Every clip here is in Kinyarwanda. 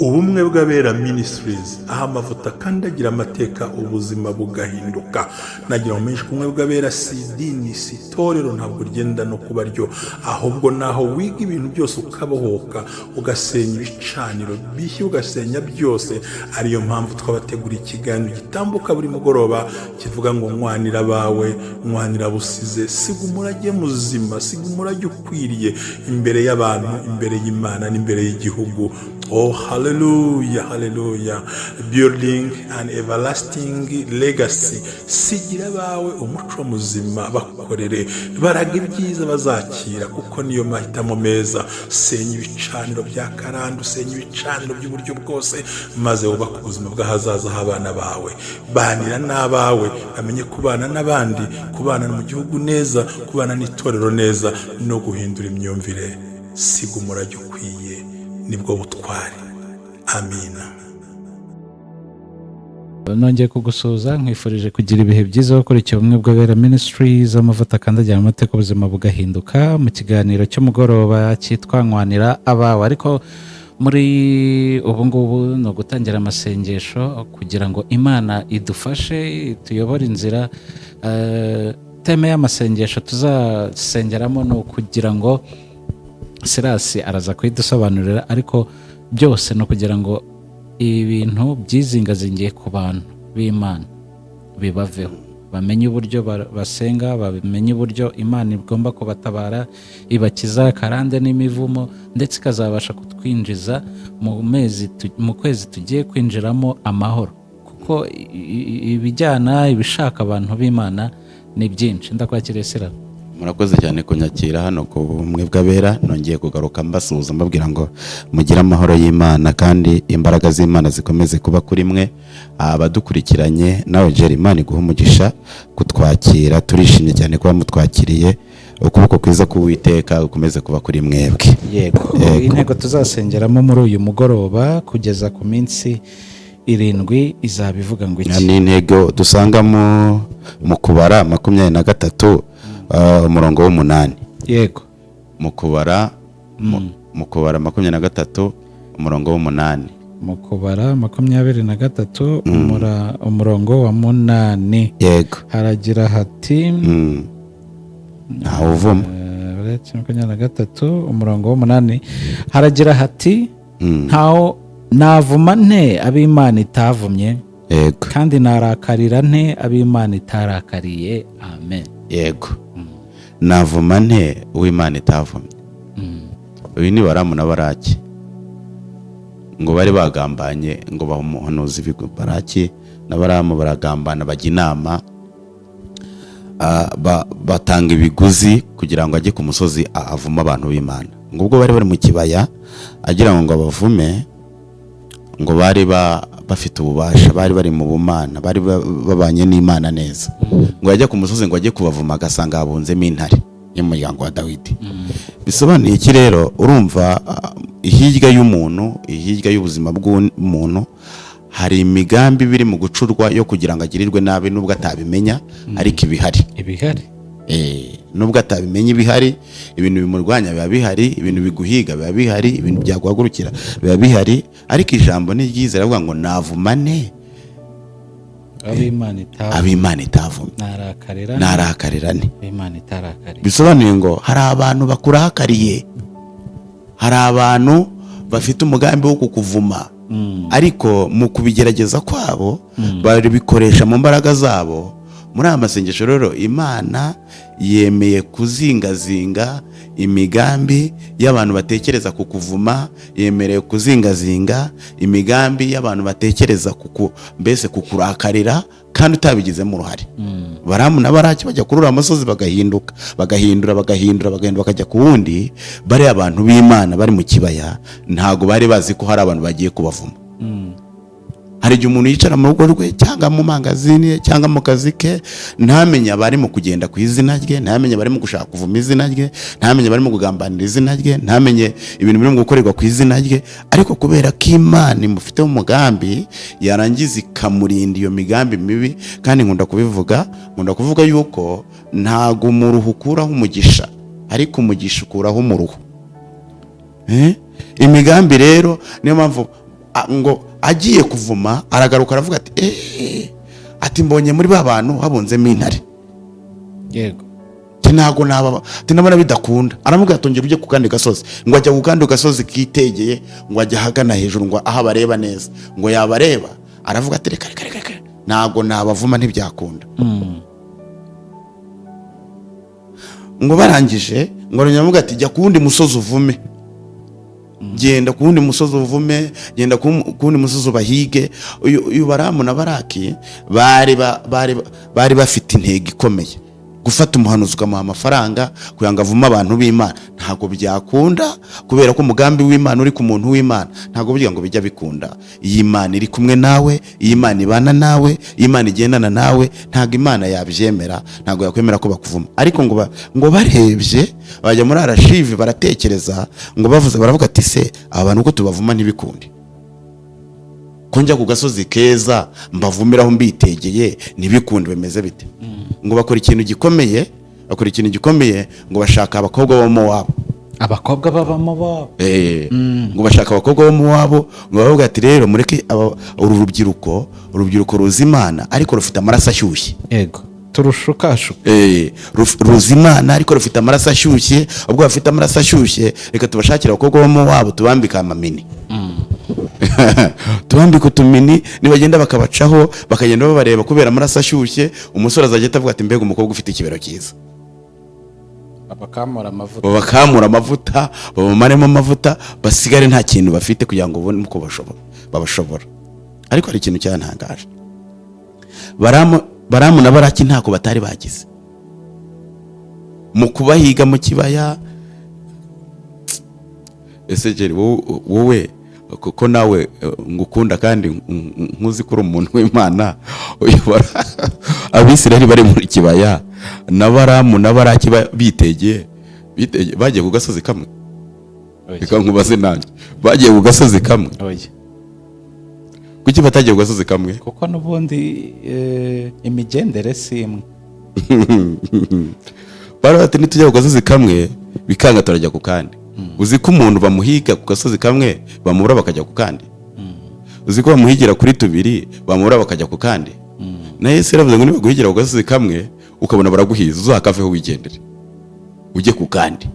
ubumwe bw'abera ministries aho amavuta kandi agira amateka ubuzima bugahinduka. Nagira ngo menshi kumwe bw'abera si idini si itorero, ntabwo rigenda no kuba ryo, ahubwo naho wiga ibintu byose ukabohoka ugasenya ibicaniro bishya ugasenya byose. Ariyo mpamvu twabategura ikiganiro gitambuka buri mugoroba kivuga ngo nkwanira abawe, nkwanira busize, siga umurage muzima, siga umurage ukwiriye imbere y'abantu, imbere y'Imana n'imbere y'igihugu. Oh, hallelujah, hallelujah. Building an everlasting legacy. Sigira bawe umuco muzima bakorere, baraga ibyiza bazakira kuko niyo mahitamo meza. Senya ibicaniro bya karande, senya ibicaniro by'uburyo bwose, maze wubaka ubuzima bw'ahazaza h'abana bawe. Banira n'abawe, bamenye kubana n'abandi, kubana mu gihugu neza, kubana n'itorero neza, no guhindura imyumvire. Siga umurage ukwiye, nibwo butwari. Amina. Nongeye kugusuhuza, nkwifurije kugira ibihe byiza wakurikiye ubumwe bw'abera ministries, amavuta kandi agira amateka ubuzima bugahinduka, mu kiganiro cy'umugoroba cyitwa nkwanira abawe. Ariko muri ubu ngubu ni ugutangira amasengesho kugira ngo Imana idufashe tuyobore inzira. Teme y'amasengesho tuzasengeramo ni ukugira ngo Sirasi araza kuyidusobanurira, ariko byose no kugira ngo ibintu byizingazingiye ku bantu b'Imana bibaveho, bamenye uburyo basenga, bamenye uburyo Imana igomba kubatabara, ibakiza karande n'imivumo, ndetse ikazabasha kutwinjiza mu kwezi tugiye kwinjiramo amahoro, kuko ibishaka abantu b'Imana ni byinshi. Ndakwakiriye Sira. Murakoze cyane kunyakira hano ku bumwe bw'abera. Nongeye kugaruka mbasuhuza mbabwira ngo mugire amahoro y'Imana kandi imbaraga z'Imana zikomeze kuba kuri mwe. Abadukurikiranye nawe Imana iguha umugisha kutwakira, turishimye cyane kuba mutwakiriye. Ukuboko kwiza k'Uwiteka ukomeze kuba kuri mwebwe. Yego. Intego tuzasengeramo muri uyu mugoroba kugeza ku minsi 7 izaba ivuga ngo iki? Ni intego dusanga mu kubara 23 umurongo w'8. Yego. Mu kubara 23 umurongo w'8. Mu kubara 23 umurongo wa 8. Yego. Haragira hati ntawe uvuma. 23 umurongo wa 8 haragira hati ntawo navuma nte ab'Imana itavumye. Yego. Kandi narakarira nte ab'Imana itarakariye. Amen. Yego. Navuma nte uw'Imana itavumye. Uyu ni Baramu na Baraki, ngo bari bagambanye ngo bamuhanuza ibigo. Baraki na Baramu baragambana, bajya inama, batanga ibiguzi kugira ngo ajye ku musozi avuma abantu b'Imana. Ngo ubwo bari mu kibaya agira ngo abavume, ngo bari bafite ububasha, bari mu bumana, bari babanye n'Imana neza. Ngo ajya ku musozi ngo ajye kubavuma, agasanga habunzemo intare y'umuryango wa Dawidi. Bisobanuye iki rero? Urumva hirya y'umuntu, hirya y'ubuzima bw'umuntu hari imigambi biri mu gucurwa yo kugira ngo agirirwe nabi, nubwo atabimenya, ariko ibihari. Nubwo atabimenya ibihari, ibintu bimurwanya biba bihari, ibintu biguhiga biba bihari, ibintu byaguhagurukira biba bihari. Ariko ijambo ni ryiza riravuga ngo navumane ab'Imana itavumye, narakarira ne ab'Imana itarakariye. Bisobanuye ngo hari abantu bakurakariye, hari abantu bafite umugambi wo kukuvuma, ariko mu kubigerageza kwabo barabikoresha mu mbaraga zabo. Muri aya masengesho rero Imana yemeye kuzingazinga imigambi y'abantu batekereza kukuvuma, yemereye kuzingazinga imigambi y'abantu batekereza mbese kukurakarira kandi utabigizemo uruhare. Baramu na Baraki bajya kurura amasozi bagahindura bakajya ku wundi. Bari abantu b'Imana bari mu kibaya, ntago bari bazi ko hari abantu bagiye kubavuma. Hari igihe umuntu yicara mu rugo rwe cyangwa mu mangazini cyangwa mu kazi ke, ntamenye abari mu kugenda ku izina rye, ntamenye abari mu gushaka kuvuma izina rye, ntamenye abari mu kugambanira izina rye, ntamenye ibintu biri mu gukorerwa ku izina rye. Ariko kubera ko Imana imufiteho umugambi, yarangiza ikamurinda iyo migambi mibi. Kandi nkunda kuvuga yuko ntago umuruhu ukuraho umugisha, ariko umugisha ukuraho umuruhu. Imigambi rero niyo mpamvu ngo agiye kuvuma aragaruka aravuga ati ati mbonye muri ba bantu habunzemo intare. yego ntago naba tinabona bidakunda. aramubwira atongera ujye ku kandi gasozi, ngo ajya ku kandi gasozi kitegeye, ngo ajya hagana hejuru, ngo aho bareba neza, ngo yabareba aravuga ati reka ntago nabavuma ntibyakunda. ngo barangije ngo aramubwira ati jya ku wundi musozi uvume, genda ku wundi musozi uvume, genda ku wundi musozi ubahige. uyu Baramu na Baraki bari bafite intego ikomeye, gufata umuhanuzi ukamuha amafaranga kugira ngo avume abantu b'Imana. Ntabwo byakunda, kubera ko umugambi w'Imana uri ku muntu w'Imana ntabwo burya ngo bijya bikunda. Iyi Imana iri kumwe nawe, iyi Imana ibana nawe, iyi Imana igendana nawe, ntabwo Imana yabyemera, ntabwo yakwemera ko bakuvuma. Ariko ngo barebye bajya muri arashive baratekereza, ngo baravuga ati se aba bantu ko tubavuma ntibikunde, ko njya ku gasozi keza mbavumiraho mbitegeye ntibikunde, bimeze bite? ngo bakora ikintu gikomeye, ngo bashaka abakobwa bo mu wabo. abakobwa babamo babo ngo bashaka abakobwa bo mu wabo, ngo bavuga ati rero mureke uru rubyiruko ruzi Imana ariko rufite amaraso ashyushye. yego turushukashuka. ruzi Imana ariko rufite amaraso ashyushye. ubwo bafite amaraso ashyushye, reka tubashakira abakobwa bo mu wabo tubambika amamini. tubambika utumini, nibagenda bakabacaho bakagenda babareba kubera amaraso ashyushye. umusore azajya atavuga ati mbega umukobwa ufite ikibero cyiza. babakamura amavuta babamaremo amavuta, basigare nta kintu bafite kugira ngo ubone uko babashobora. ariko hari ikintu cyantangaje, Baramu na Baraki ntako batari bagize mu kubahiga mu kibaya. ese Jerry wowe kuko nawe ngukunda kandi nkuzi ko uri umuntu w'Imana, Abisirayeli bari muri kibaya na Baramu na Baraki bitegeye bagiye ku gasozi kamwe. reka nkubaze nanjye, bagiye ku gasozi kamwe? kuki batagiye ku gasozi kamwe? kuko n'ubundi imigendere si imwe. bati nitujya ku gasozi kamwe bikanga turajya ku kandi. uzi ko umuntu bamuhiga ku gasozi kamwe bamubura bakajya ku kandi? uzi ko bamuhigira kuri tubiri bamubura bakajya ku kandi? na Yesu yaravuze ngo nibaguhigira ku gasozi kamwe ukabona baraguhiza, uzakaveho wigendere ujye ku kandi.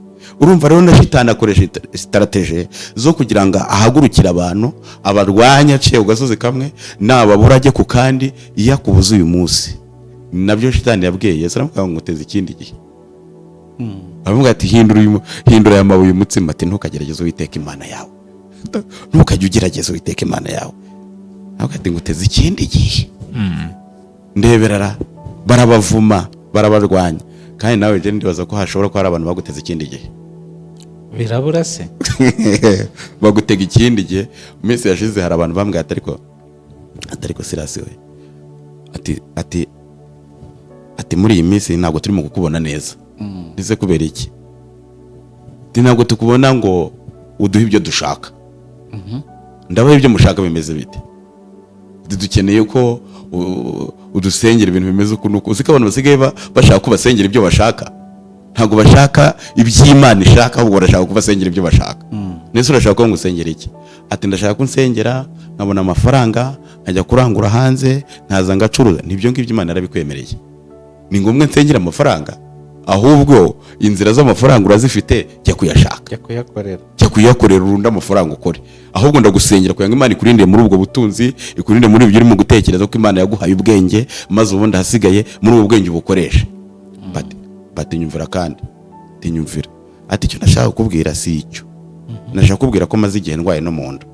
urumva rero na Shitani akoresha strategy zo kugira ngo ahagurukire abantu abarwanya aciye ku gasozi kamwe, nababura ajye ku kandi. iyo akubuza uyu munsi, nabyo Shitani yabwiye Yesu, aramubwira ngo uteze ikindi gihe. aravuga ati hindura aya mabuye umutsima, ati ntukagerageze Uwiteka Imana yawe, ntukajye ugerageza Uwiteka Imana yawe. aravuga ati nguteze ikindi gihe. ndeberara barabavuma barabarwanya, kandi nawe je ndibaza ko hashobora ko hari abantu baguteze ikindi gihe. birabura se bagutega ikindi gihe. mu minsi yashize hari abantu bambwiye atariko Sirasi we ati muri iyi minsi ntabwo turimo kukubona neza. ndize kubera iki? ntabwo tukubona ngo uduhe ibyo dushaka. ndabaye ibyo mushaka bimeze bite? dukeneye ko udusengera ibintu bimeze uko. uzi ko abantu basigaye bashaka ko basengera ibyo bashaka, ntabwo bashaka iby'Imana ishaka, ahubwo barashaka ko basengera ibyo bashaka. nese urashaka ko ngusengera iki? ati ndashaka ko nsengera nkabona amafaranga nkajya kurangura hanze nkaza ngacuruza. nibyo ngibyo Imana yarabikwemereye. ni ngombwa nsengera amafaranga? ahubwo inzira z'amafaranga urazifite, jya kuyashaka, jya kuyakorera urunda amafaranga ukore. ahubwo ndagusengera kugira ngo Imana ikurinde muri ubwo butunzi, ikurinde muri ibyo urimo gutekereza, ko Imana yaguhaye ubwenge, maze ubundi hasigaye muri ubwo bwenge ubukoresha. bati nyumvira kandi tinyumvira. ati icyo nashaka kukubwira si icyo, nashaka kukubwira ko maze igihe ndwaye no mu nda.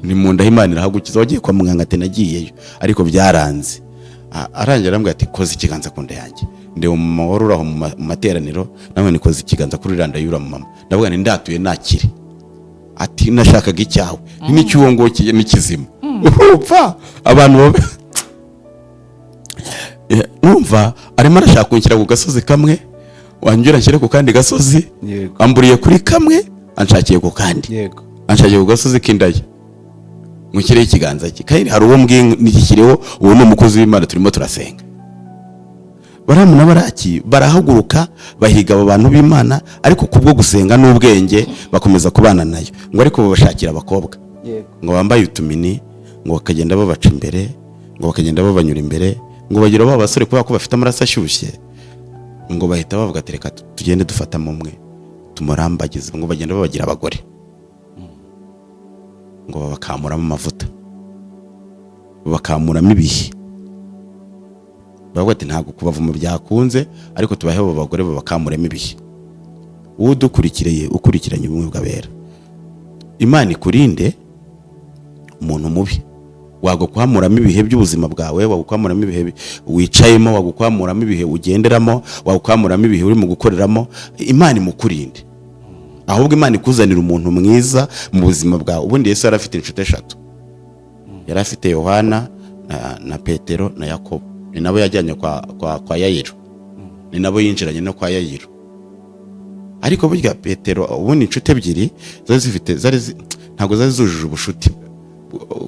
ni mu nda Imana irahagukiza. wagiye kwa muganga? ati nagiyeyo ariko byaranze. arangira arambwira ati koze ikiganza ku nda yanjye. ndeba mama wari uraho mu materaniro, nawe nikoze ikiganza kuri randa yura mama, ndavuga ni ndatuye nakire. ati nashakaga icyawe n'icyuwo ngo n'ikizima. urumva abantu numva arimo arashaka kunshyira ku gasozi kamwe, wanjura nshyire ku kandi gasozi. amburiye kuri kamwe anshakiye ku kandi, anshakiye ku gasozi k'indaye mukireho ikiganza cye. kandi hari uwo mbwiye n'ikiriho, uwo ni umukozi w'Imana turimo turasenga. Baramu na Baraki barahaguruka bahiga abo bantu b'Imana, ariko kubwo gusenga n'ubwenge bakomeza kubana nayo. ngo ariko babashakira abakobwa ngo bambaye utumini, ngo bakagenda babaca imbere, ngo bakagenda babanyura imbere, ngo bagira ba basore kubera ko bafite amaraso ashyushye, ngo bahita bavuga ati reka tugende dufatamo umwe tumurambagize, ngo bagenda babagira abagore, ngo bakamuramo amavuta, bakamuramo ibihe, bavuga ati ntabwo kubavuma byakunze, ariko tubaheho abagore bakamuramo ibihe. Wowe ukurikiranye ubumwe bw'abera, Imana ikurinde umuntu mubi wagukwamuramo ibihe by'ubuzima bwawe, wagukwamuramo ibihe wicayemo, wagukwamuramo ibihe ugenderamo, wagukwamuramo ibihe urimo gukoreramo. Imana imukurinde, ahubwo Imana ikuzanira umuntu mwiza mu buzima bwawe. Ubundi Yesu yari afite inshuti eshatu, yari afite Yohana na Petero na Yakobo, ni nabo yajyanye kwa Yayiro, ni nabo yinjiranye no kwa Yayiro. Ariko burya Petero, ubundi inshuti ebyiri ntabwo zari zujuje ubushuti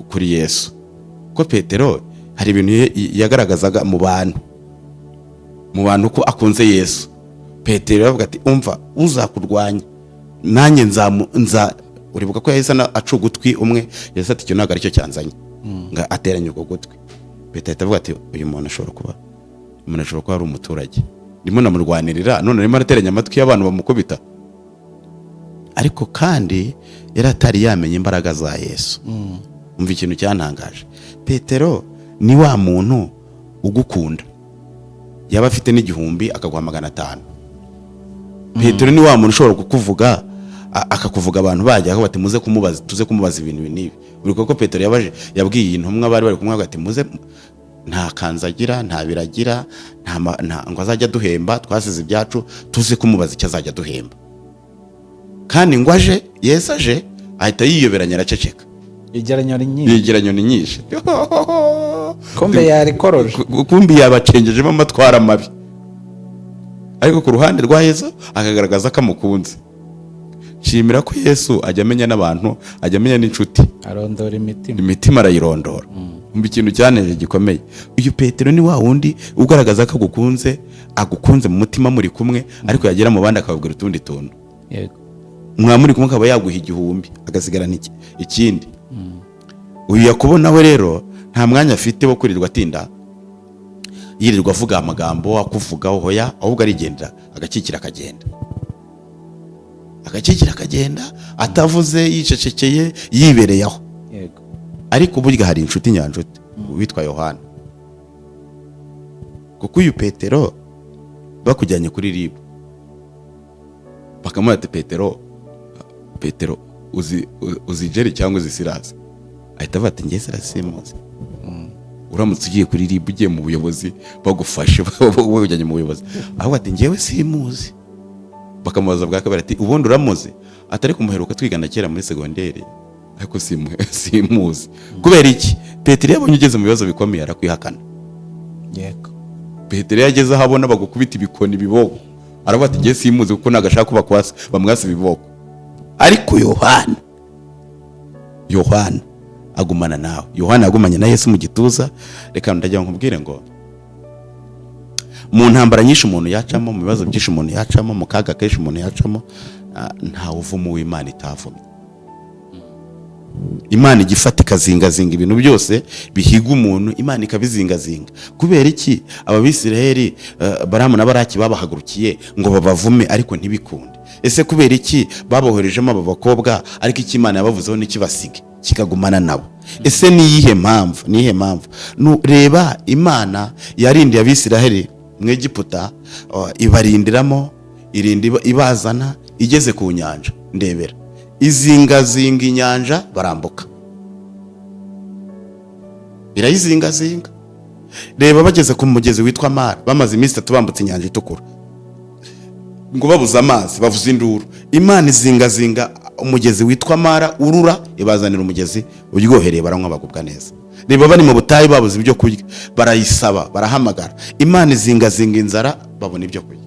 kuri Yesu, ko Petero hari ibintu yagaragazaga mu bantu ko akunze Yesu. Petero yavuga ati umva, uzakurwanya nanjye uribuka ko yahise aca ugutwi umwe, Yesu ati icyo ntabwo aricyo cyanzanye, nga ateranye ubwo gutwi. Petero avuga ati uyu muntu ashobora kuba ari umuturage, ndimo namurwanirira, none arimo arateranya amatwi y'abantu bamukubita. Ariko kandi yari atari yamenye imbaraga za Yesu. Umva ikintu cyantangaje, Petero ni wa muntu ugukunda, yaba afite n'igihumbi akaguha 500. Petero ni wa muntu ushobora kukuvuga akakuvuga abantu bajya aho bati tuze kumubaza ibintu n'ibi. Uri ko Petero yabwiye intumwa bari kumwe ati muze, nta kanzagira, nta biragira, ngo azajya duhemba, twasize ibyacu, tuze kumubaza icyo azajya duhemba. Kandi ngo Yesu aje ahita yiyoberanya, araceceka. Igeranyo ni nyinshi. Kumbe yarikoroje, kumbe yabacengejemo amatwara mabi. Ariko ku ruhande rwa Yesu akagaragaza ko amukunze. Shimira ko Yesu ajya amenya n'abantu, ajya amenya n'inshuti, arondora imitima arayirondora. Umva ikintu cyaneje gikomeye, uyu Petero ni wa wundi ugaragaza ko agukunze mu mutima muri kumwe, ariko yagera mu bandi akababwira utundi tuntu. Yego, mwamuri kumwe akaba yaguha 1,000 agasigarana ikindi. Uyu Yakobo nawe rero nta mwanya afite wo kurirwa atinda yirirwa avuga amagambo akuvuga hoya, ahubwo arigendera agakikira akagenda atavuze, yicecekeye, yibereye aho. yego. Ariko burya hari inshuti nyanjuti witwa Yohana, kuko uyu Petero bakujyanye kuri ribu bakamuha ati Petero uzi Jeri cyangwa uzi Sirasi? Ahita avuga ati ngiye Sirasi simuzi. Uramutse ugiye kuri ribu ugiye mu buyobozi bagufashe wowe ujyanye mu buyobozi, ahubwo ati ngewe simuzi. Bakamubaza bwa kabiri ati ubundi uramuzi? Atari kumuheruka twigana kera muri segonderi, ariko simuzi. Kubera iki? Petero yabonye ugeze mu bibazo bikomeye arakwihakana. Yego, Petero yageze aho abona bagukubita ibikoni biboko, aravuga ati ngiye simuzi kuko nagashaka kuba kwasa bamwasa ibiboko. Ariko Yohana agumana nawe. Yohana agumanye na Yesu mu gituza. Reka ndajya nkubwire ngo mu ntambara nyinshi umuntu yacamo, mu bibazo byinshi umuntu yacamo, mu kaga kenshi umuntu yacamo, nta uvumo w'Imana itavumye. Imana igifata ikazingazinga ibintu byose bihiga umuntu, Imana ikabizingazinga. Kubera iki? Ababisiraheli Baramu na Baraki babahagurukiye ngo babavume ariko ntibikunde. Ese kubera iki baboherejemo aba bakobwa ariko iki Imana yabavuzeho n'ikibasige kikagumana nabo? Ese niyihe mpamvu? Reba, Imana yarindiye abisiraheli mu Egiputa, ibarindiramo, irinda ibazana, igeze ku nyanja, ndebera izingazinga inyanja, barambuka, irayizingazinga. Reba bageze ku mugezi witwa Mara, bamaze iminsi 3 bambutse inyanja itukura, ngo babuze amazi, bavuza induru. Imana izingazinga umugezi witwa Mara, urura, ibazanira umugezi uryohereye, baranywa bagubwa neza. Reba bari mu butayu babuze ibyo kurya, barayisaba, barahamagara, Imana izingazinga inzara, babona ibyo kurya.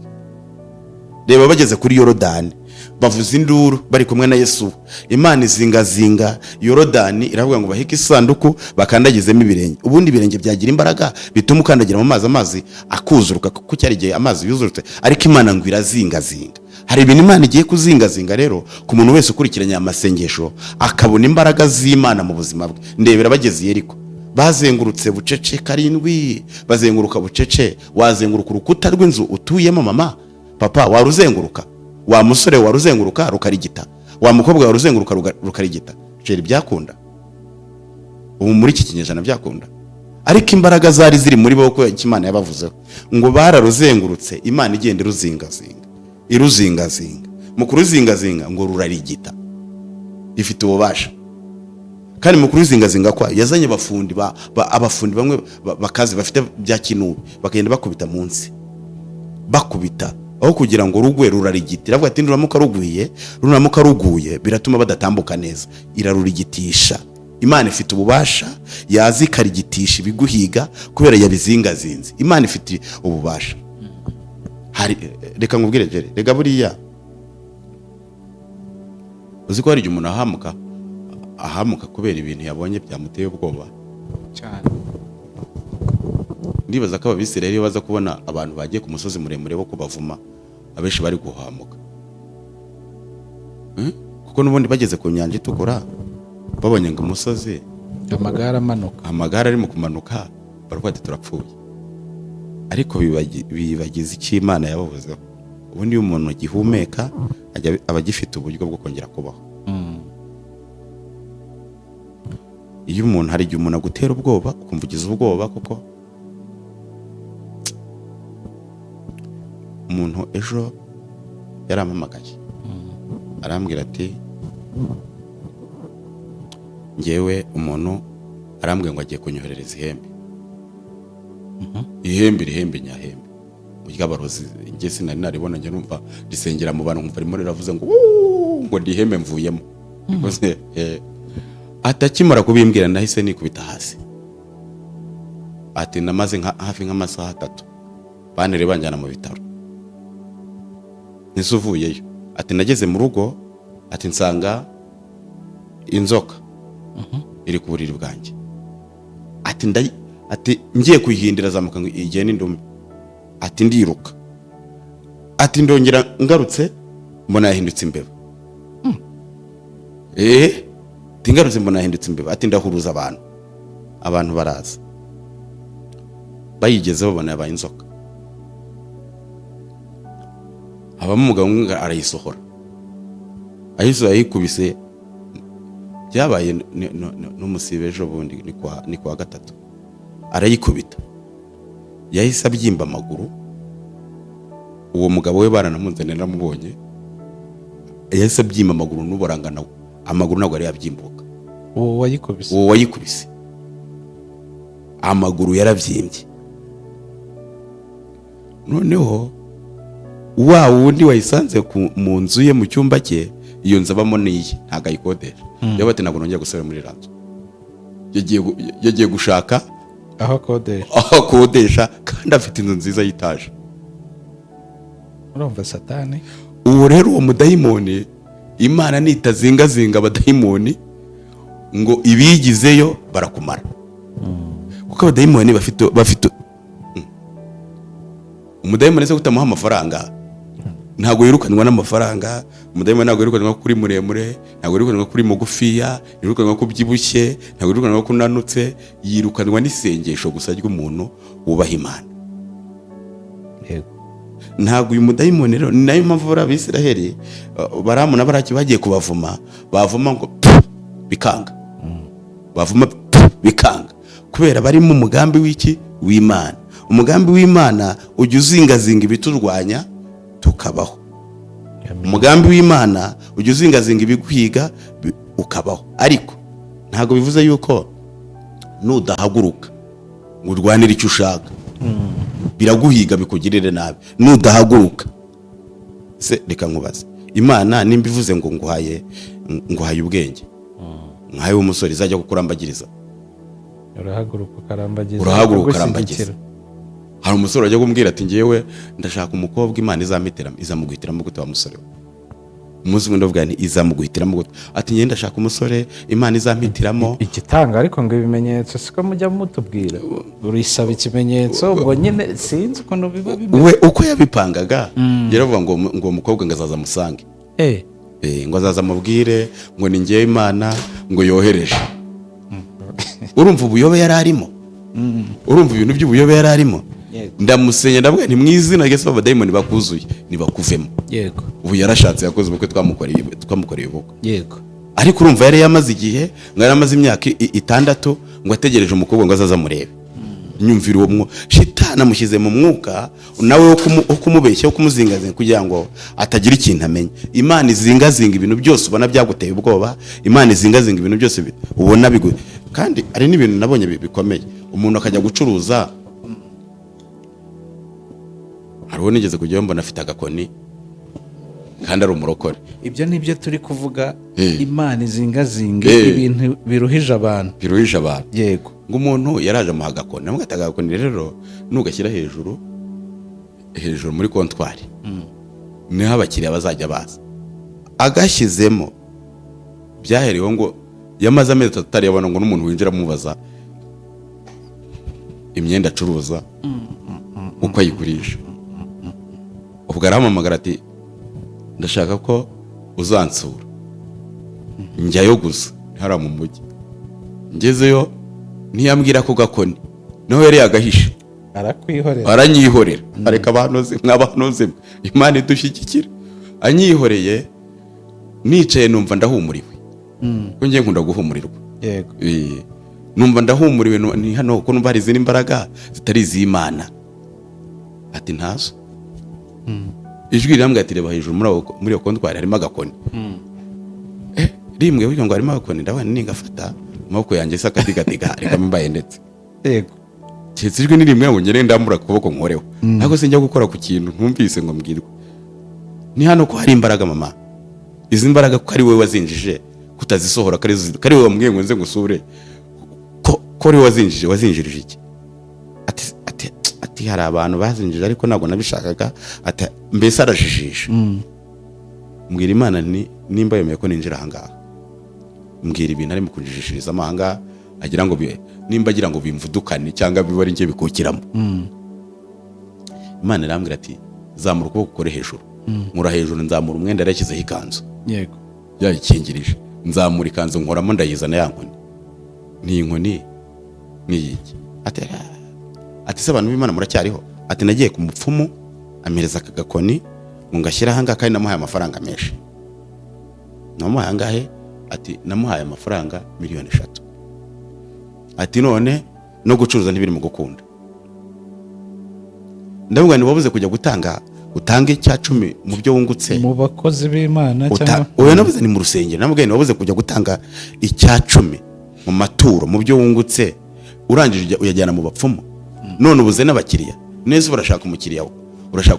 Reba bageze kuri Yorodani, bavuza induru bari kumwe na Yesu, Imana izingazinga Yorodani, iravuga ngo bahike isanduku bakandagizemo ibirenge. Ubundi ibirenge byagira imbaraga bituma ukandagira mu mazi akuzuruka, kuko cyari gihe amazi yuzurutse, ariko Imana ngo irazingazinga. hari ibintu Imana igiye kuzingazinga rero ku muntu wese ukurikiranye amasengesho akabona imbaraga z'Imana mu buzima bwe. Ndebera bageze i Yeriko, bazengurutse bucece karindwi, bazenguruka bucece. Wazenguruka urukuta rw'inzu utuyemo mama papa, waruzenguruka? Wa musore waruzenguruka rukarigita? Wa mukobwa waruzenguruka rukarigita? Jeri byakunda? Ubu muri iki kinyejana byakunda? Ariko imbaraga zari ziri muri bo ko Imana yabavuzeho ngo bararuzengurutse. Imana igenda iruzingazinga mu kuruzingazinga ngo rurarigita. Ifite ububasha kandi mu kuruzingazinga kwa yazanye abafundi abafundi bamwe bakazi bafite bya kinubi, bakagenda bakubita munsi, bakubita aho kugira ngo rugwe rurarigita. Iravuga ati runaramuka ruguye biratuma badatambuka neza, irarurigitisha. Imana ifite ububasha, yazikarigitisha ibiguhiga kubera yabizingazinze. Imana ifite ububasha. Reka nkubwire Jere, rega buriya uzi ko hari igihe umuntu ahamuka kubera ibintu yabonye byamuteye ubwoba cyane. Ndibaza ko Abisirayeli baza kubona abantu bagiye ku musozi muremure wo kubavuma, abenshi bari guhamuka. Kuko n'ubundi bageze ku nyanja itukura, babonye ngo umusozi amagare ari mu kumanuka, baravuga ati turapfuye. Ariko bibagize icyo Imana yabavuzeho. Ubundi iyo umuntu agihumeka aba agifite uburyo bwo kongera kubaho. Iyo umuntu hari igihe umuntu agutera ubwoba ukumva ugize ubwoba, kuko umuntu ejo yarampamagaye arambwira ati ngewe umuntu arambwira ngo agiye kunyoherereza ihembe nyahembe ry'abarozi. Nge sinari naribona, nge numva risengera mu bantu, nkumva rimwe riravuze ngo ndihembe mvuyemo. Atakimara kubimbwira nahise nikubita hasi. Ati namaze hafi nk'amasaha 3 banere banjyana mu bitaro. Nisuvuyeyo, ati nageze mu rugo, ati nsanga inzoka iri ku buriri bwanjye. Ati ngiye kuyihindira zamuka ngo igiye n'indume. Ati ndiruka. Ati ndongera ngarutse mbona yahindutse imbeba. Tingarutse mbona yahindutse imbeba. Ati ndahuruza abantu baraza, bayigezeho babona yabaye inzoka. Abamo umugabo umwe arayisohora, ayikubise. Byabaye n'umusibe ejo bundi ni kwa gatatu, arayikubita yahise abyimba amaguru. Uwo mugabo we baranamunzanira naramubonye, yahise abyimba amaguru n'uburangana, amaguru ntabwo ari yabyimbuka. Uwo wayikubise amaguru yarabyimbye. Noneho wa wundi wayisanze mu nzu ye mu cyumba cye, iyo nzu abamo niye ntago ayikodesha. Yabate ntabwo nongera gusubira muri ranzo, yagiye gushaka aho akodesha kandi afite inzu nziza y'itaje. Urumva Satani uwo rero, uwo mudayimoni Imana nitazingazinga abadayimoni ngo ibigizeyo barakumara. Kuko abadayimoni bafite umudayimoni se gutamuha amafaranga, ntabwo yirukanwa n'amafaranga. Umudayimoni ntabwo yirukanwa kuri muremure, ntabwo yirukanwa kuri mugufiya, yirukanwa ku byibushye, ntabwo yirukanwa ku nanutse, yirukanwa n'isengesho gusa ry'umuntu wubaha Imana. Ntabwo uyu mudayimoni rero, ni nayo mpamvu Abisirayeli Baramu na Baraki bagiye kubavuma, bavuma ngo bikanga, bavuma bikanga, kubera bari mu mugambi w'Imana. Umugambi w'Imana ujya uzingazinga ibiturwanya tukabaho. Umugambi w'Imana ujya uzingazinga ibiguhiga ukabaho. Ariko ntabwo bivuze yuko nudahaguruka ngo urwanire icyo ushaka biraguhiga bikugirire nabi. Nudahaguruka se, reka nkubaze, Imana nimba ivuze ngo nguhaye ubwenge, nkaye w'umusore izajya kukurambagiriza, urahaguruka ukarambagiza. Hari umusore ajya kumbwira ati ngewe ndashaka umukobwa Imana izamuguhitiramo gute wa musore we? umunsi umwe ndavuga nti izamuguhitiramo gute, ati ngenda ndashaka umusore Imana izampitiramo. igitanga ariko ngo ibimenyetso siko mujya mutubwira, urisaba ikimenyetso ubwo nyine sinzi ukuntu biba bimeze. We uko yabipangaga yaravuga ngo umukobwa ngo azaza musange, ngo azaza amubwire ngo ni njyewe Imana ngo yohereje. Urumva ubuyobe yari arimo, urumva ibintu by'ubuyobe yari arimo. Ndamusenya ndavuga nti mu izina rye se abadayimoni bakuzuye nibakuvemo. Yego, ubu yarashatse yakoze ubukwe twamukoreye ubukwe. yego, ariko urumva yari yamaze igihe, ngo yari amaze imyaka 6 ngo ategereje umukobwa ngo azaza amurebe. Nyumvira uwo shitani amushyize mu mwuka nawe wo kumubeshya, wo kumuzingazinga kugira ngo atagira ikintu amenya. Imana izingazinga ibintu byose ubona byaguteye ubwoba, Imana izingazinga ibintu byose ubona kandi ari n'ibintu nabonye bikomeye. Umuntu akajya gucuruza, hariho nigeze kujyayo mbona afite agakoni kandi ari umurokore. ibyo nibyo turi kuvuga. Imana izingazinga ibintu biruhije abantu, yego. ngo umuntu yaraje amuha agakoni, namwe agakoni rero nugashyira hejuru muri kontwari niho abakiriya bazajya baza. Agashyizemo byaherewe ngo yamaze amezi 3 atariyabona ngo n'umuntu winjira amubaza imyenda acuruza uko ayigurisha. ubwo arahamamagara ati ndashaka ko uzansura. Njyayo gusa hara mu mujyi, ngezeyo ntiyambwira ko gakoni naho yari yagahishe, aranyihorera. areka nk'abanoze Imana idushyigikira. Anyihoreye nicaye numva ndahumuriwe, ko ngiye nkunda guhumurirwa. yego, numva ndahumuriwe, ni hano ko numva hari izindi mbaraga zitari iz'Imana. Ati ntazo. Ijwi rirambwira ati reba hejuru muri iyo kontwari harimo agakoni. Rimwe buryo ngo harimo agakoni, ndabona ningafata amaboko yanjye se akadigadiga reka mbaye ndetse. yego, Cyetse ijwi ni rimwe ngo ngere ndambura kuboko nkoreho. Ariko sinjya gukora ku kintu ntumvise ngo mbwirwe. Ni hano ko hari imbaraga mama. Izi mbaraga ko ari wowe wazinjije kutazisohora, kari wowe wambwiye ngo nze ngusure. Ko ari wazinjirije iki? Ati hari abantu bazinjije ariko ntabwo nabishakaga. Ati mbese arajijisha. Mbwira Imana nimba yemeye ko ninjira ahangaha, mbwira ibintu arimo kunjijishiriza amahanga agira ngo nimba agira ngo bimvudukane cyangwa biba ari ngiye bikukiramo. Imana irambwira ati zamura ukuboko ukore hejuru. Nkura hejuru nzamura umwenda yarashyizeho ikanzu, yego, yayikingirije. Nzamura ikanzu nkoramo ndayizana ya nkoni. Ni inkoni ni iki? Ati se abantu b'Imana muracyariho? Ati nagiye ku mupfumu amereza aka gakoni ngo ngashyira ahangaha kandi namuhaye amafaranga menshi. Namuhaye angahe? Ati namuhaye amafaranga 3 miliyoni. Ati none no gucuruza ntibiri mu gukunda. Ndavuga ni wabuze kujya utange icya 10 mu byo wungutse mu bakozi b'Imana cyangwa oya nabuze ni mu rusengero. Namubwiye ni wabuze kujya gutanga icya 10 mu maturo mu byo wungutse urangije uyajyana mu bapfumu. None ubuze n'abakiriya neza, urashaka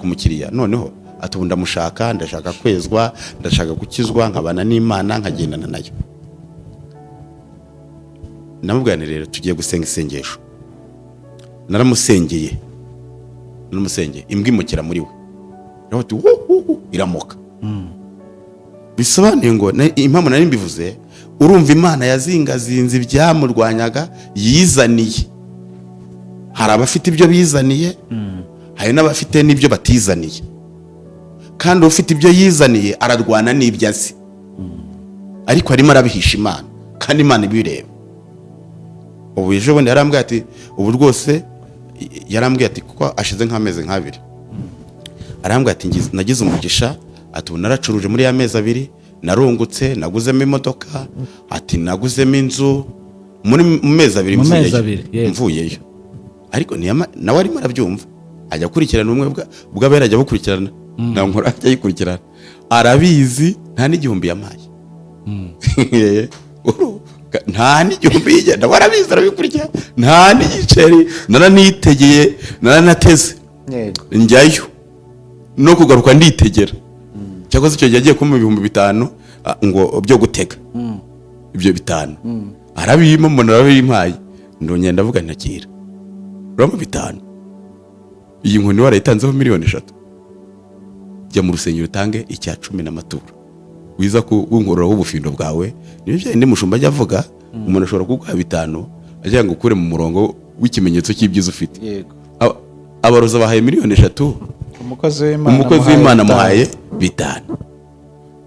umukiriya noneho ati ndamushaka, ndashaka kwezwa, ndashaka gukizwa, nkabana n'Imana, nkagendana nayo. Namubwiye rero tugiye gusenga isengesho. Naramusengeye imbwa imukira muri we, ati iramoka. Bisobanuye ngo impamvu nari mbivuze, urumva Imana yazingazinze ibyamurwanyaga yizaniye. Hari abafite ibyo bizaniye, hari n'abafite n'ibyo batizaniye. Kandi ufite ibyo yizaniye ararwana n'ibyo azi, ariko arimo arabihisha Imana, kandi Imana ibireba. Ubu ejo bundi yarambwiye ati ubu rwose yarambwiye ati kuko ashize nk'amezi 2. Arambwiye ati nagize umugisha, ati ubu naracuruje muri ya mezi 2, narungutse, naguzemo imodoka, ati naguzemo inzu muri mezi 2 mvuyeyo. Ariko nawe arimo arabyumva, ajya kurikirana umwe bw'abera ajya bukurikirana, nankora ajya yikurikirana, arabizi nta n'igihumbi yamaye. Nta n'igihumbi yigenda, warabizi arabikurikirana, nta n'igiceri naranitegeye, naranateze njyayo no kugaruka nditegera. Cyangwa se icyo gihe agiye kumpa 5,000 ngo byo gutega ibyo 5 arabima, mbona arabimpaye, ndongera ndavuga ntakira ramo 5. Iyi nkoni warayitanzeho 3 miliyoni. Jya mu rusengero utange icya 10 n'amaturo. wiza kunkoreraho ubufindo bwawe. Nibyo ndi mushumba ajya avuga, umuntu ashobora kuguha 5 agira ngo ukure mu murongo w'ikimenyetso cy'ibyiza ufite. Yego. Abaroza bahaye 3,000,000, umukozi w'Imana muhaye 5,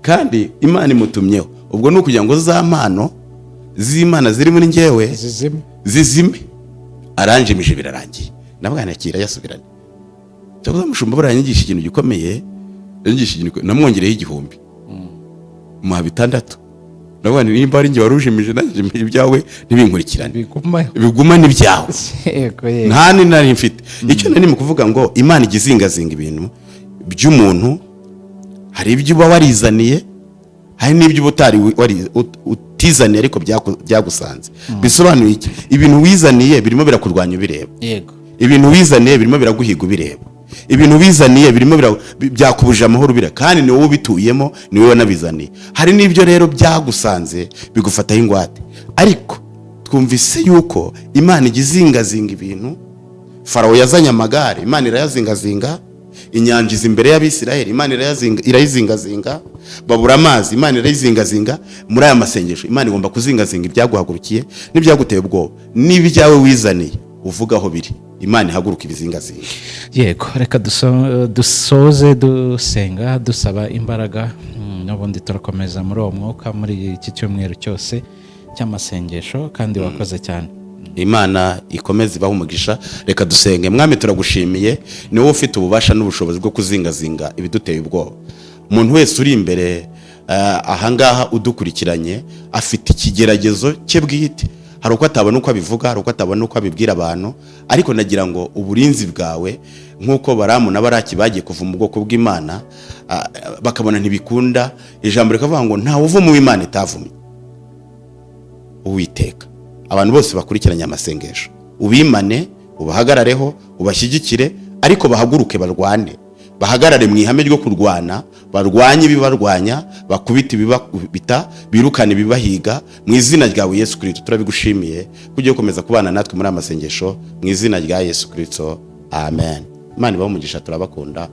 kandi Imana imutumyeho. Ubwo nukugira ngo za mpano z'Imana ziri muri njyewe zizime. Aranjimije birarangiye, nabwana akira yasubirane. Cyakoze mushumba baranyigisha ikintu gikomeye, namwongereho 1,000, muha 6. Nabwana nimba ari njye warujimije najimije ibyawe ntibinkurikirane, biguma n'ibyawe. Nta ni nari mfite icyo nari mu kuvuga ngo Imana igizingazinga ibintu by'umuntu. Hari ibyo uba warizaniye, hari n'ibyo utari utizaniye ariko byagusanze. Bisobanuye iki? Ibintu wizaniye birimo birakurwanya ubireba. Yego. Ibintu wizaniye birimo biraguhiga ubireba. Ibintu wizaniye birimo byakubuje amahoro ubireba, kandi ni wowe ubituyemo, ni wowe wanabizaniye. Hari n'ibyo rero byagusanze bigufataho ingwate, ariko twumvise yuko Imana igizingazinga ibintu. Farawo yazanye amagare, Imana irayazingazinga. Inyanja imbere y'Abisiraheli, Imana irayizingazinga. Babura amazi, Imana irayizingazinga. Muri aya masengesho Imana igomba kuzingazinga ibyaguhagurukiye n'ibyaguteye ubwoba, n'ibyawe wizaniye uvugaho biri. Imana ihaguruka ibizingazinga. Yego, reka dusoze dusenga dusaba imbaraga, n'ubundi turakomeza muri uwo mwuka muri iki cyumweru cyose cy'amasengesho, kandi wakoze cyane. Imana ikomeze ibahe umugisha. Reka dusenge. Mwami turagushimiye, ni wowe ufite ububasha n'ubushobozi bwo kuzingazinga ibiduteye ubwoba. Umuntu wese uri imbere ahangaha udukurikiranye afite ikigeragezo cye bwite. Hari uko atabona uko abivuga, hari uko atabona uko abibwira abantu, ariko nagira ngo uburinzi bwawe nk'uko Baramu na Baraki bagiye kuva mu bwoko bw'Imana, bakabona ntibikunda, ijambo rikavuga ngo ntawe uvuma uw'Imana itavumye. Uwiteka abantu bose bakurikiranye amasengesho ubimane, ubahagarareho, ubashyigikire, ariko bahaguruke barwane, bahagarare mu ihame ryo kurwana, barwanye ibibarwanya, bakubita ibibakubita, birukane ibibahiga. Mu izina ryawe Yesu Kristo turabigushimiye kugiye gukomeza kubana natwe muri amasengesho, mu izina rya Yesu Kristo, amen. Imana ibahe umugisha. Turabakunda.